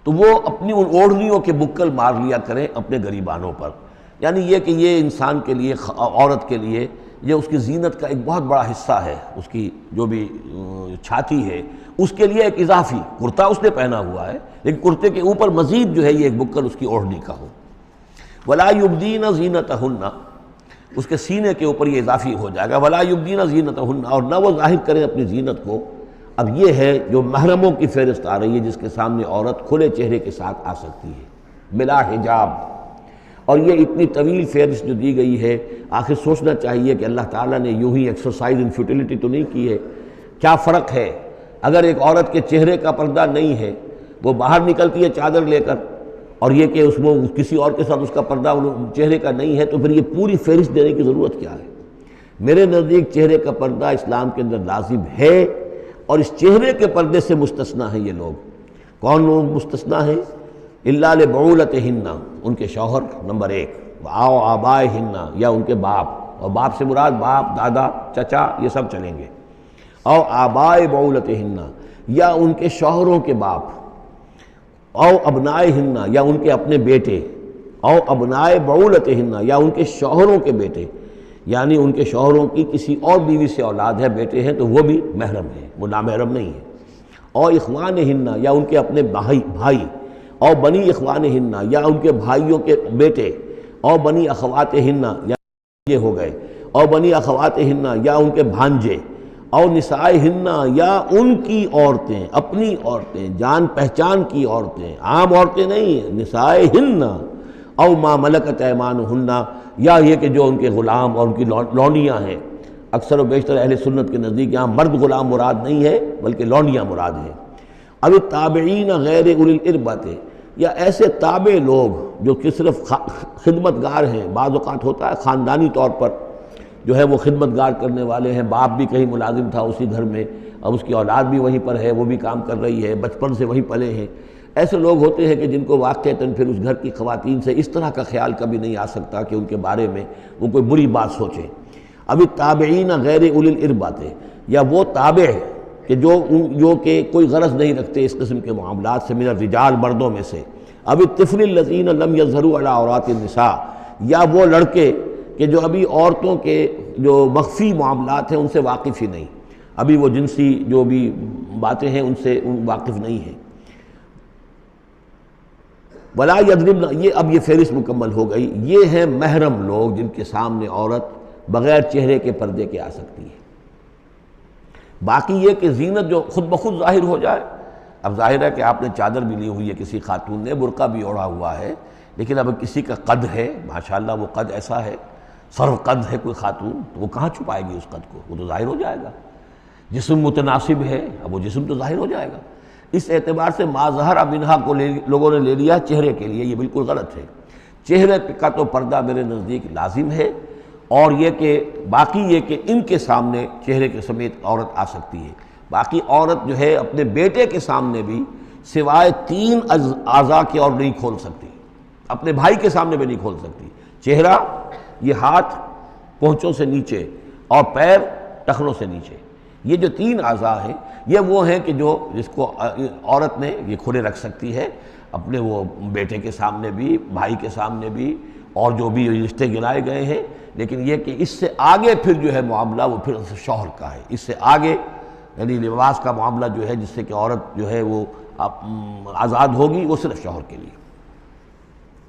تو وہ اپنی ان اوڑھنیوں کے بکل مار لیا کریں اپنے گریبانوں پر. یعنی یہ کہ یہ انسان کے لیے، عورت کے لیے، یہ اس کی زینت کا ایک بہت بڑا حصہ ہے. اس کی جو بھی چھاتی ہے اس کے لیے ایک اضافی کرتا اس نے پہنا ہوا ہے، لیکن کرتے کے اوپر مزید جو ہے یہ ایک بکل اس کی اوڑھنی کا ہو. ولا یبدین زینتہن، اس کے سینے کے اوپر یہ اضافی ہو جائے گا. ولا یبدین زینتہن، اور نہ وہ ظاہر کریں اپنی زینت کو. اب یہ ہے جو محرموں کی فہرست آ رہی ہے جس کے سامنے عورت کھلے چہرے کے ساتھ آ سکتی ہے بلا حجاب. اور یہ اتنی طویل فہرست جو دی گئی ہے، آخر سوچنا چاہیے کہ اللہ تعالیٰ نے یوں ہی ایکسرسائز ان فیوٹیلٹی تو نہیں کی ہے. کیا فرق ہے اگر ایک عورت کے چہرے کا پردہ نہیں ہے، وہ باہر نکلتی ہے چادر لے کر، اور یہ کہ اس میں کسی اور کے ساتھ اس کا پردہ چہرے کا نہیں ہے، تو پھر یہ پوری فہرست دینے کی ضرورت کیا ہے؟ میرے نزدیک چہرے کا پردہ اسلام کے اندر لازم ہے، اور اس چہرے کے پردے سے مستثنیٰ ہیں یہ لوگ. کون لوگ مستثنیٰ ہیں؟ الا لبعولتہن، ان کے شوہر نمبر 1، او آبائہن، یا ان کے باپ، اور باپ سے مراد باپ، دادا، چچا، یہ سب چلیں گے. او آبائے بعولتہن، یا ان کے شوہروں کے باپ. او ابنائہن، یا ان کے اپنے بیٹے. او ابنائے بعولتہن، یا ان کے شوہروں کے بیٹے، یعنی ان کے شوہروں کی کسی اور بیوی سے اولاد ہے، بیٹے ہیں، تو وہ بھی محرم ہیں، وہ نامحرم نہیں ہے. او اخوانہن، یا ان کے اپنے بھائی. او بنی اخوانہن، یا ان کے بھائیوں کے بیٹے. او بنی اخواتہن، یا یہ ہو گئے. او بنی اخواتہن، یا ان کے بھانجے. او نسائہن، یا ان کی عورتیں، اپنی عورتیں، جان پہچان کی عورتیں، عام عورتیں نہیں، نسائہن. او ما ملکت ایمانہن، یا یہ کہ جو ان کے غلام اور ان کی لونڈیاں ہیں. اکثر و بیشتر اہل سنت کے نزدیک یہاں مرد غلام مراد نہیں ہے بلکہ لونڈیاں مراد ہیں. اب التابعین غیر اولی الاربۃ، یا ایسے تابع لوگ جو کہ صرف خدمت گار ہیں. بعض اوقات ہوتا ہے خاندانی طور پر جو ہے وہ خدمت گار کرنے والے ہیں، باپ بھی کہیں ملازم تھا اسی گھر میں، اب اس کی اولاد بھی وہیں پر ہے، وہ بھی کام کر رہی ہے، بچپن سے وہیں پلے ہیں. ایسے لوگ ہوتے ہیں کہ جن کو واقعتاً پھر اس گھر کی خواتین سے اس طرح کا خیال کبھی نہیں آ سکتا کہ ان کے بارے میں وہ کوئی بری بات سوچیں. اب التابعین غیر اولی الاربۃ، یا وہ تابع کہ جو کہ کوئی غرض نہیں رکھتے اس قسم کے معاملات سے، من الرجال، مردوں میں سے. اب الطفل الذین لم یظہروا علی عورات النساء، یا وہ لڑکے کہ جو ابھی عورتوں کے جو مخفی معاملات ہیں ان سے واقف ہی نہیں، ابھی وہ جنسی جو بھی باتیں ہیں ان سے واقف نہیں ہیں. ولا یضربن، یہ اب یہ فہرست مکمل ہو گئی. یہ ہیں محرم لوگ جن کے سامنے عورت بغیر چہرے کے پردے کے آ سکتی ہے. باقی یہ کہ زینت جو خود بخود ظاہر ہو جائے، اب ظاہر ہے کہ آپ نے چادر بھی لی ہوئی ہے، کسی خاتون نے برقع بھی اوڑھا ہوا ہے، لیکن اب کسی کا قد ہے، ماشاءاللہ وہ قد ایسا ہے، سرو قد ہے کوئی خاتون، تو وہ کہاں چھپائے گی اس قد کو؟ وہ تو ظاہر ہو جائے گا. جسم متناسب ہے، اب وہ جسم تو ظاہر ہو جائے گا. اس اعتبار سے ما ظہر منہا کو لوگوں نے لے لیا چہرے کے لیے، یہ بالکل غلط ہے. چہرے کا تو پردہ میرے نزدیک لازم ہے، اور یہ کہ باقی یہ کہ ان کے سامنے چہرے کے سمیت عورت آ سکتی ہے. باقی عورت جو ہے اپنے بیٹے کے سامنے بھی سوائے 3 اعضاء کے اور نہیں کھول سکتی. اپنے بھائی کے سامنے بھی نہیں کھول سکتی. چہرہ، یہ ہاتھ پونچھوں سے نیچے، اور پیر ٹخنوں سے نیچے، یہ جو 3 اعضاء ہیں یہ وہ ہیں کہ جو جس کو عورت نے یہ کھلے رکھ سکتی ہے، اپنے وہ بیٹے کے سامنے بھی، بھائی کے سامنے بھی، اور جو بھی رشتے گنائے گئے ہیں. لیکن یہ کہ اس سے آگے پھر جو ہے معاملہ وہ پھر شوہر کا ہے. اس سے آگے یعنی لباس کا معاملہ جو ہے جس سے کہ عورت جو ہے وہ آزاد ہوگی، وہ صرف شوہر کے لیے.